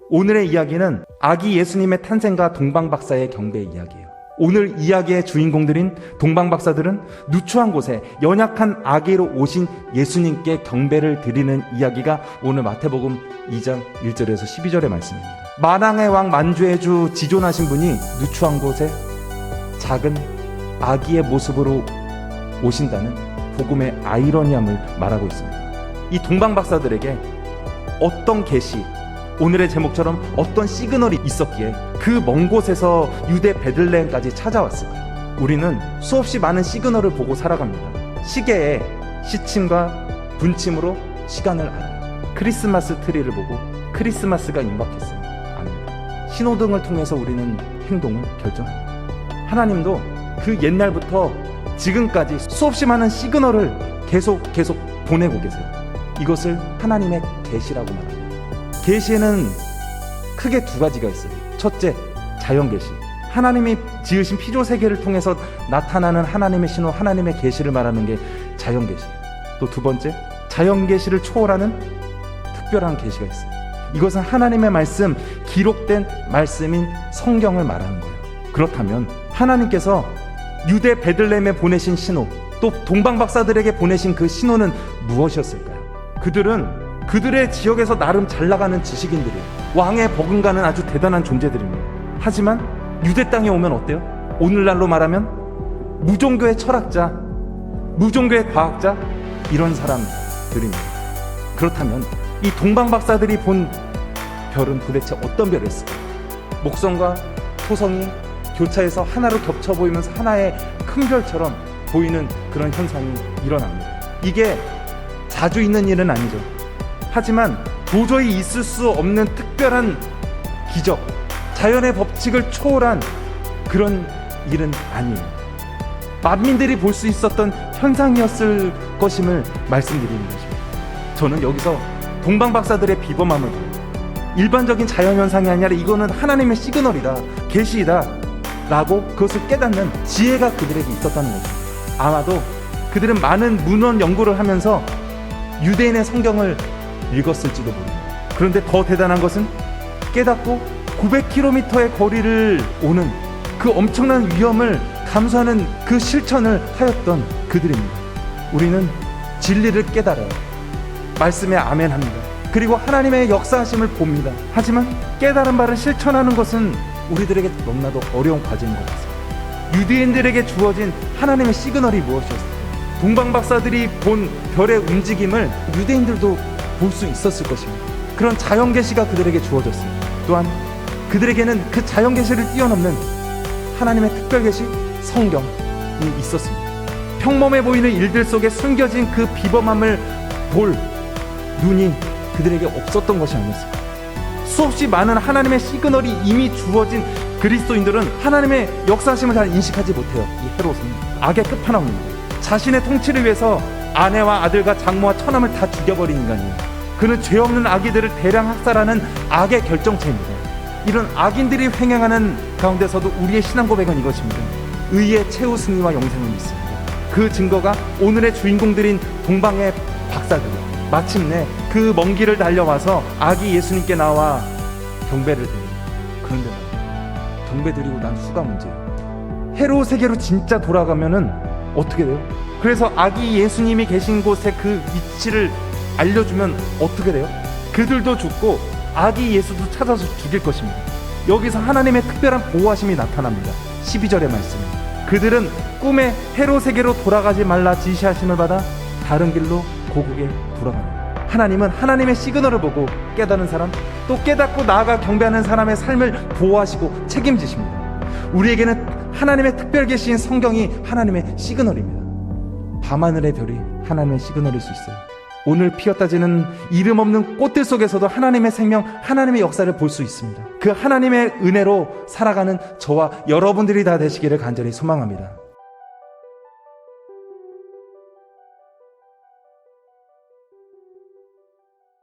오늘의 이야기는 아기 예수님의 탄생과 동방박사의 경배 이야기예요. 오늘 이야기의 주인공들인 동방박사들은 누추한 곳에 연약한 아기로 오신 예수님께 경배를 드리는 이야기가 오늘 마태복음 2장 1절에서 12절의 말씀입니다. 만왕의 왕 만주의 주 지존하신 분이 누추한 곳에 작은 아기의 모습으로 오신다는 복음의 아이러니함을 말하고 있습니다. 이 동방박사들에게 어떤 계시, 오늘의 제목처럼 어떤 시그널이 있었기에 그 먼 곳에서 유대 베들레헴까지 찾아왔을까요? 우리는 수없이 많은 시그널을 보고 살아갑니다. 시계에 시침과 분침으로 시간을 알아요. 크리스마스 트리를 보고 크리스마스가 임박했어요. 아닙니다. 신호등을 통해서 우리는 행동을 결정합니다. 하나님도 그 옛날부터 지금까지 수없이 많은 시그널을 계속 보내고 계세요. 이것을 하나님의 계시라고 말합니다. 계시에는 크게 두 가지가 있어요. 첫째, 자연계시. 하나님이 지으신 피조세계를 통해서 나타나는 하나님의 신호, 하나님의 계시를 말하는 게 자연계시예요. 또 두 번째, 자연계시를 초월하는 특별한 계시가 있어요. 이것은 하나님의 말씀, 기록된 말씀인 성경을 말하는 거예요. 그렇다면 하나님께서 유대 베들레헴에 보내신 신호, 또 동방박사들에게 보내신 그 신호는 무엇이었을까요? 그들은 그들의 지역에서 나름 잘 나가는 지식인들이에요. 왕에 버금가는 아주 대단한 존재들입니다. 하지만 유대 땅에 오면 어때요? 오늘날로 말하면 무종교의 철학자, 무종교의 과학자, 이런 사람들입니다. 그렇다면 이 동방박사들이 본 별은 도대체 어떤 별이었을까요? 목성과 토성이 교차해서 하나로 겹쳐 보이면서 하나의 큰 별처럼 보이는 그런 현상이 일어납니다. 이게 자주 있는 일은 아니죠. 하지만 도저히 있을 수 없는 특별한 기적, 자연의 법칙을 초월한 그런 일은 아니에요. 만민들이 볼 수 있었던 현상이었을 것임을 말씀드리는 것입니다. 저는 여기서 동방박사들의 비범함을 일반적인 자연현상이 아니라 이거는 하나님의 시그널이다, 계시이다 라고 그것을 깨닫는 지혜가 그들에게 있었다는 거죠. 아마도 그들은 많은 문헌 연구를 하면서 유대인의 성경을 읽었을지도 모릅니다. 그런데 더 대단한 것은 깨닫고 900km의 거리를 오는 그 엄청난 위험을 감수하는 그 실천을 하였던 그들입니다. 우리는 진리를 깨달아요. 말씀에 아멘합니다. 그리고 하나님의 역사하심을 봅니다. 하지만 깨달은 바를 실천하는 것은 우리들에게 너무나도 어려운 과제인 것 같습니다. 유대인들에게 주어진 하나님의 시그널이 무엇이었을까요? 동방박사들이 본 별의 움직임을 유대인들도 볼 수 있었을 것입니다. 그런 자연계시가 그들에게 주어졌습니다. 또한 그들에게는 그 자연계시를 뛰어넘는 하나님의 특별계시, 성경이 있었습니다. 평범해 보이는 일들 속에 숨겨진 그 비범함을 볼 눈이 그들에게 없었던 것이 아니었습니다. 수없이 많은 하나님의 시그널이 이미 주어진 그리스도인들은 하나님의 역사하심을 잘 인식하지 못해요. 이 헤롯은 악의 끝판왕입니다. 자신의 통치를 위해서 아내와 아들과 장모와 처남을 다 죽여버린 인간이에요. 그는 죄 없는 아기들을 대량 학살하는 악의 결정체입니다. 이런 악인들이 횡행하는 가운데서도 우리의 신앙 고백은 이것입니다. 의의 최후 승리와 영생을 믿습니다. 그 증거가 오늘의 주인공들인 동방의 박사들, 마침내 그 먼 길을 달려와서 아기 예수님께 나와 경배를 드려요. 그런데 경배 드리고 난 후가 문제예요. 헤롯에게로 진짜 돌아가면은 어떻게 돼요? 그래서 아기 예수님이 계신 곳의 그 위치를 알려주면 어떻게 돼요? 그들도 죽고 아기 예수도 찾아서 죽일 것입니다. 여기서 하나님의 특별한 보호하심이 나타납니다. 12절의 말씀. 그들은 꿈에 헤롯에게로 돌아가지 말라 지시하심을 받아 다른 길로 고국에 돌아갑니다. 하나님은 하나님의 시그널을 보고 깨닫는 사람, 또 깨닫고 나아가 경배하는 사람의 삶을 보호하시고 책임지십니다. 우리에게는 하나님의 특별 계시인 성경이 하나님의 시그널입니다. 밤하늘의 별이 하나님의 시그널일 수 있어요. 오늘 피었다지는 이름 없는 꽃들 속에서도 하나님의 생명, 하나님의 역사를 볼 수 있습니다. 그 하나님의 은혜로 살아가는 저와 여러분들이 다 되시기를 간절히 소망합니다.